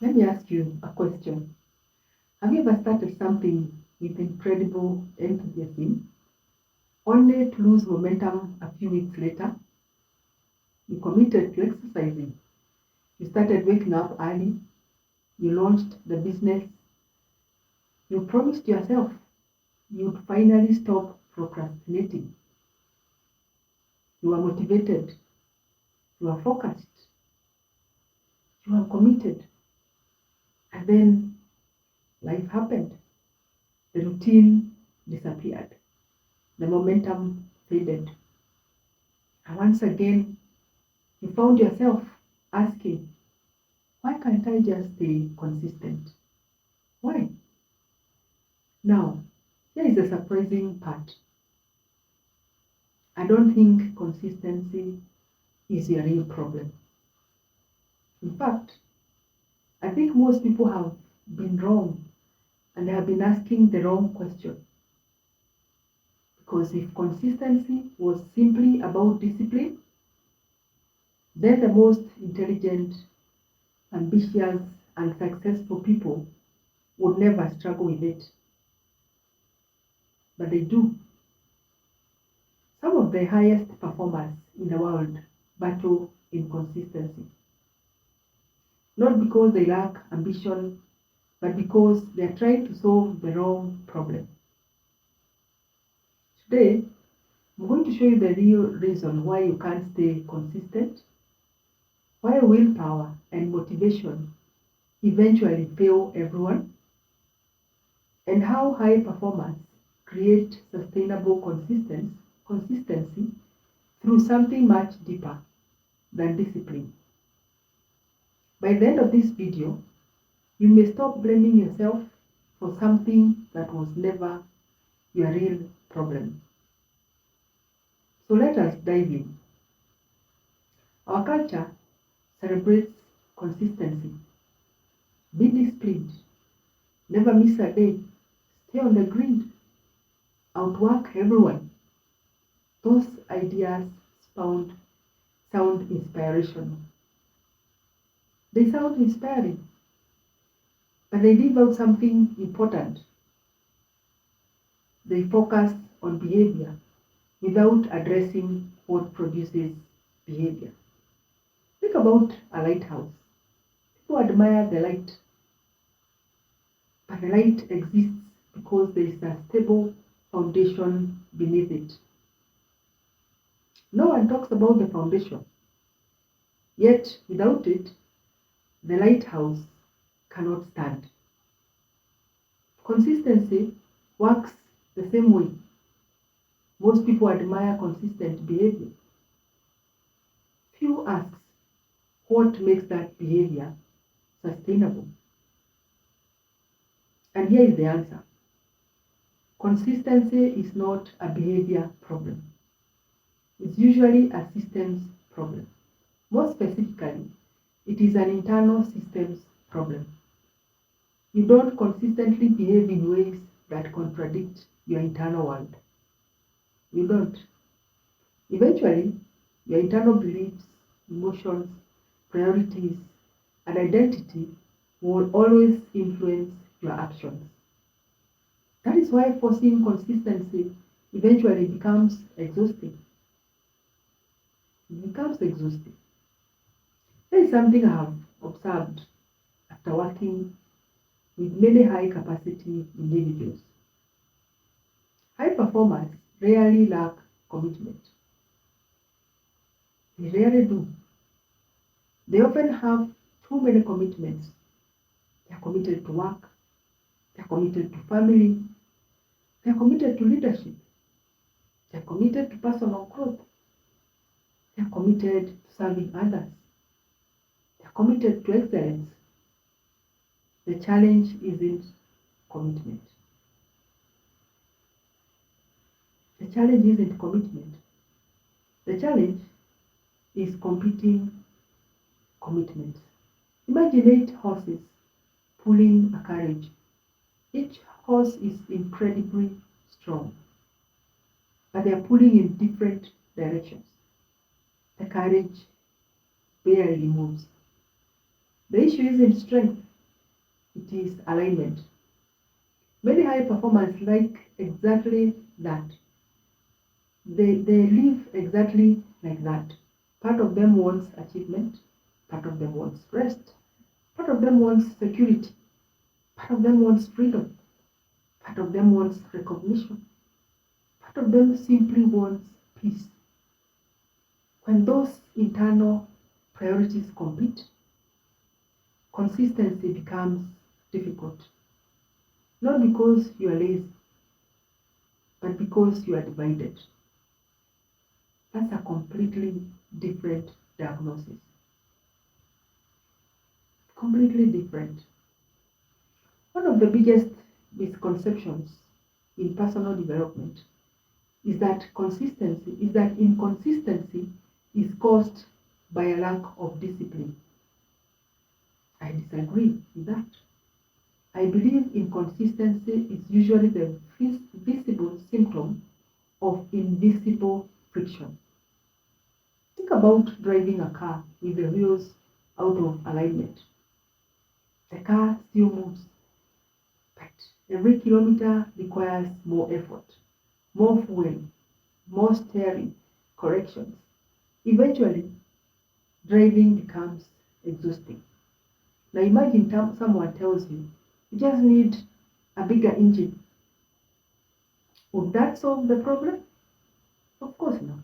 Let me ask you a question. Have you ever started something with incredible enthusiasm, only to lose momentum a few weeks later? You committed to exercising. You started waking up early. You launched the business. You promised yourself you'd finally stop procrastinating. You are motivated. You are focused. You are committed. And then life happened. The routine disappeared. The momentum faded. And once again, you found yourself asking, why can't I just stay consistent? Why? Now, here is the surprising part. I don't think consistency is your real problem. In fact, I think most people have been wrong and they have been asking the wrong question. Because if consistency was simply about discipline, then the most intelligent, ambitious, and successful people would never struggle with it. But they do. Some of the highest performers in the world battle inconsistency. Not because they lack ambition, but because they are trying to solve the wrong problem. Today, I'm going to show you the real reason why you can't stay consistent, why willpower and motivation eventually fail everyone, and how high performers create sustainable consistency through something much deeper than discipline. By the end of this video, you may stop blaming yourself for something that was never your real problem. So let us dive in. Our culture celebrates consistency. Be disciplined. Never miss a day. Stay on the grid. Outwork everyone. Those ideas sound inspirational. They sound inspiring, but they leave out something important. They focus on behavior without addressing what produces behavior. Think about a lighthouse. People admire the light, but the light exists because there is a stable foundation beneath it. No one talks about the foundation, yet without it, the lighthouse cannot stand. Consistency works the same way. Most people admire consistent behavior. Few asks what makes that behavior sustainable. And here is the answer. Consistency is not a behavior problem. It's usually a systems problem. More specifically, it is an internal systems problem. You don't consistently behave in ways that contradict your internal world. You don't. Eventually, your internal beliefs, emotions, priorities, and identity will always influence your actions. That is why forcing consistency eventually becomes exhausting. It becomes exhausting. There is something I have observed after working with many high capacity individuals. High performers rarely lack commitment. They rarely do. They often have too many commitments. They are committed to work. They are committed to family. They are committed to leadership. They are committed to personal growth. They are committed to serving others. They are committed to excellence. The challenge isn't commitment. The challenge isn't commitment. The challenge is competing commitments. Imagine 8 horses pulling a carriage. Each horse is incredibly strong, but they are pulling in different directions. The carriage barely moves. The issue isn't strength, it is alignment. Many high performers like exactly that. They live exactly like that. Part of them wants achievement, part of them wants rest, part of them wants security, part of them wants freedom, part of them wants recognition, part of them simply wants peace. When those internal priorities compete, consistency becomes difficult. Not because you are lazy, but because you are divided. That's a completely different diagnosis. Completely different. One of the biggest misconceptions in personal development is that inconsistency is caused by a lack of discipline. I disagree with that. I believe inconsistency is usually the visible symptom of invisible friction. Think about driving a car with the wheels out of alignment. The car still moves, but every kilometer requires more effort, more fuel, more steering, corrections. Eventually, driving becomes exhausting. Now imagine someone tells you, you just need a bigger engine. Would that solve the problem? Of course not.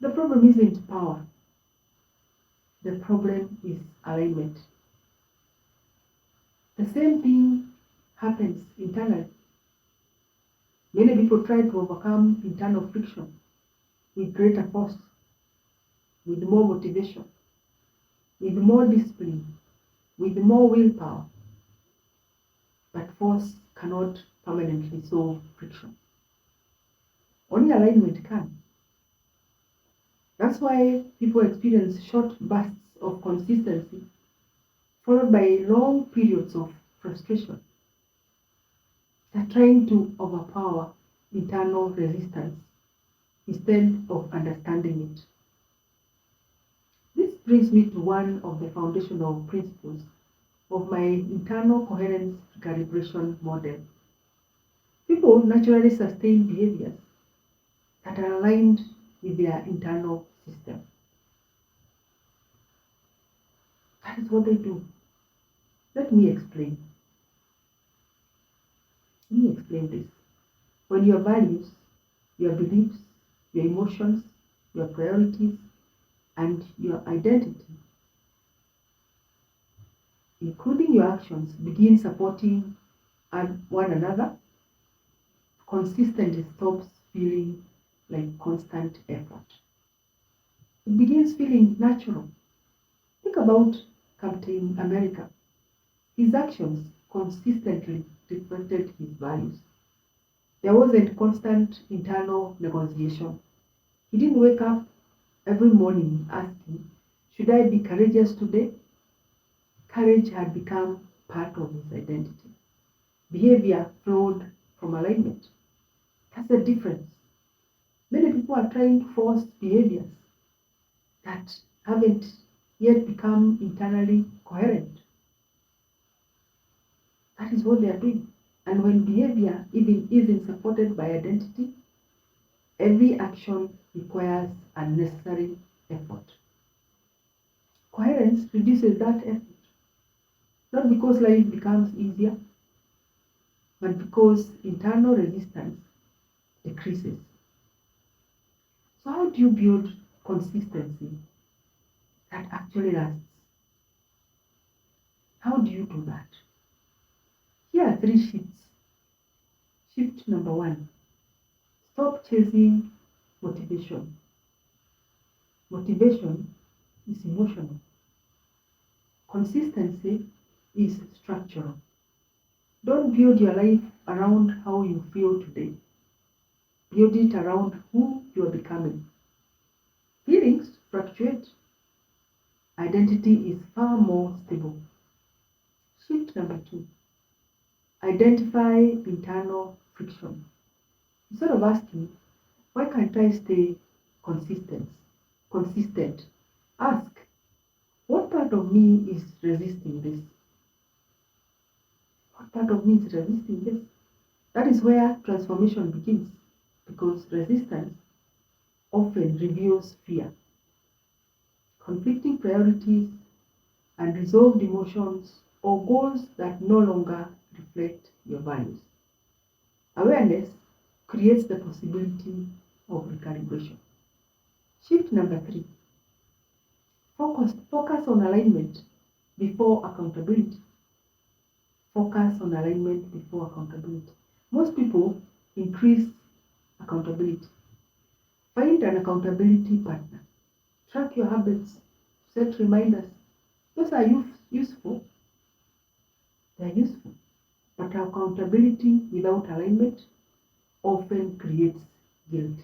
The problem isn't power. The problem is alignment. The same thing happens internally. Many people try to overcome internal friction with greater force, with more motivation, with more discipline, with more willpower. But force cannot permanently solve friction. Only alignment can. That's why people experience short bursts of consistency followed by long periods of frustration. They're trying to overpower internal resistance instead of understanding it. This brings me to one of the foundational principles of my internal coherence recalibration model. People naturally sustain behaviors that are aligned with their internal system. That is what they do. Let me explain. This. When your values, your beliefs, your emotions, your priorities, and your identity, including your actions, begin supporting one another, consistency stops feeling like constant effort. It begins feeling natural. Think about Captain America. His actions consistently reflected his values. There wasn't constant internal negotiation. He didn't wake up every morning asking, should I be courageous today? Courage had become part of his identity. Behavior flowed from alignment. That's the difference. Many people are trying to force behaviors that haven't yet become internally coherent. That is what they are doing. And when behavior even isn't supported by identity, every action requires unnecessary effort. Coherence reduces that effort, not because life becomes easier, but because internal resistance decreases. So how do you build consistency that actually lasts? How do you do that? Here are 3 shifts. Shift number 1. Stop chasing motivation. Motivation is emotional. Consistency is structural. Don't build your life around how you feel today. Build it around who you are becoming. Feelings fluctuate. Identity is far more stable. Shift number 2. Identify internal friction. Instead of asking, why can't I stay consistent? Ask, what part of me is resisting this? what part of me is resisting this? That is where transformation begins, because resistance often reveals fear, conflicting priorities, unresolved emotions, or goals that no longer reflect your values. Awareness creates the possibility of recalibration. Shift number 3. Focus on alignment before accountability. Focus on alignment before accountability. Most people increase accountability. Find an accountability partner. Track your habits. Set reminders. Those are useful. They are useful. But accountability without alignment often creates guilt.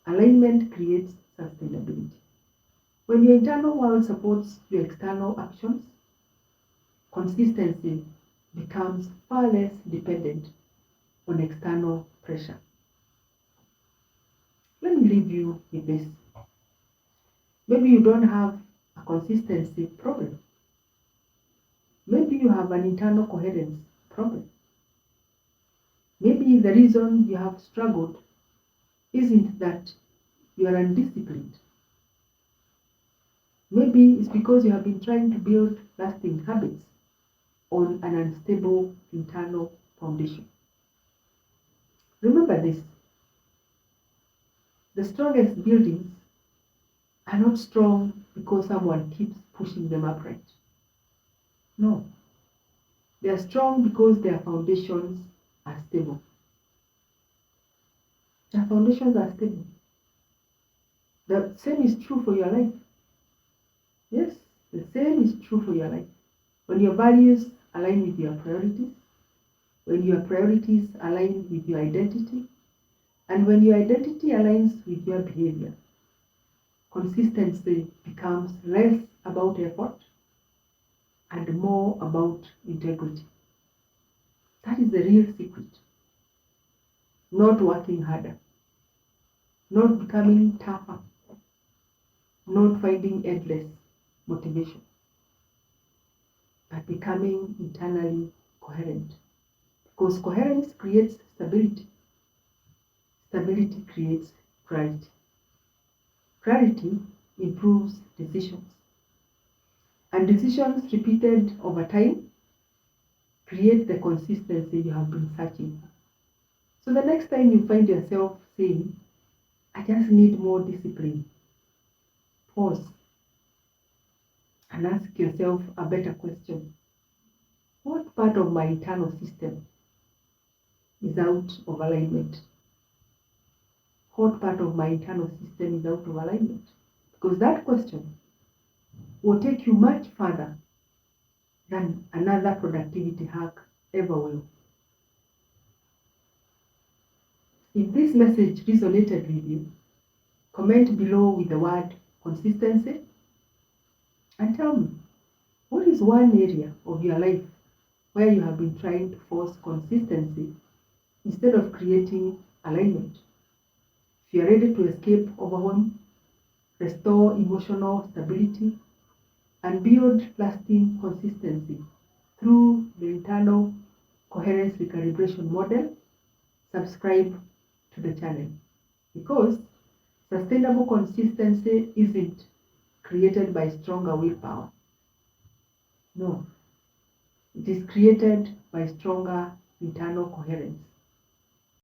Alignment creates sustainability. When your internal world supports your external actions, consistency becomes far less dependent on external pressure. Let me leave you with this. Maybe you don't have a consistency problem. Maybe you have an internal coherence problem. Maybe the reason you have struggled isn't that you are undisciplined. Maybe it's because you have been trying to build lasting habits on an unstable internal foundation. Remember this: the strongest buildings are not strong because someone keeps pushing them upright. No. They are strong because their foundations are stable. Their foundations are stable. The same is true for your life. Yes, the same is true for your life. When your values align with your priorities, when your priorities align with your identity, and when your identity aligns with your behavior, consistency becomes less about effort and more about integrity. That is the real secret. Not working harder, not becoming tougher, not finding endless motivation, but becoming internally coherent. Because coherence creates stability. Stability creates clarity. Clarity improves decisions. And decisions repeated over time create the consistency you have been searching for. So the next time you find yourself saying, I just need more discipline, pause and ask yourself a better question. What part of my internal system is out of alignment? What part of my internal system is out of alignment? Because that question will take you much further than another productivity hack ever will. If this message resonated with you, comment below with the word consistency and tell me, what is one area of your life where you have been trying to force consistency instead of creating alignment? If you are ready to escape overwhelm, restore emotional stability, and build lasting consistency through the Internal Coherence Recalibration Model, subscribe to the channel. Because sustainable consistency isn't created by stronger willpower. No, it is created by stronger internal coherence.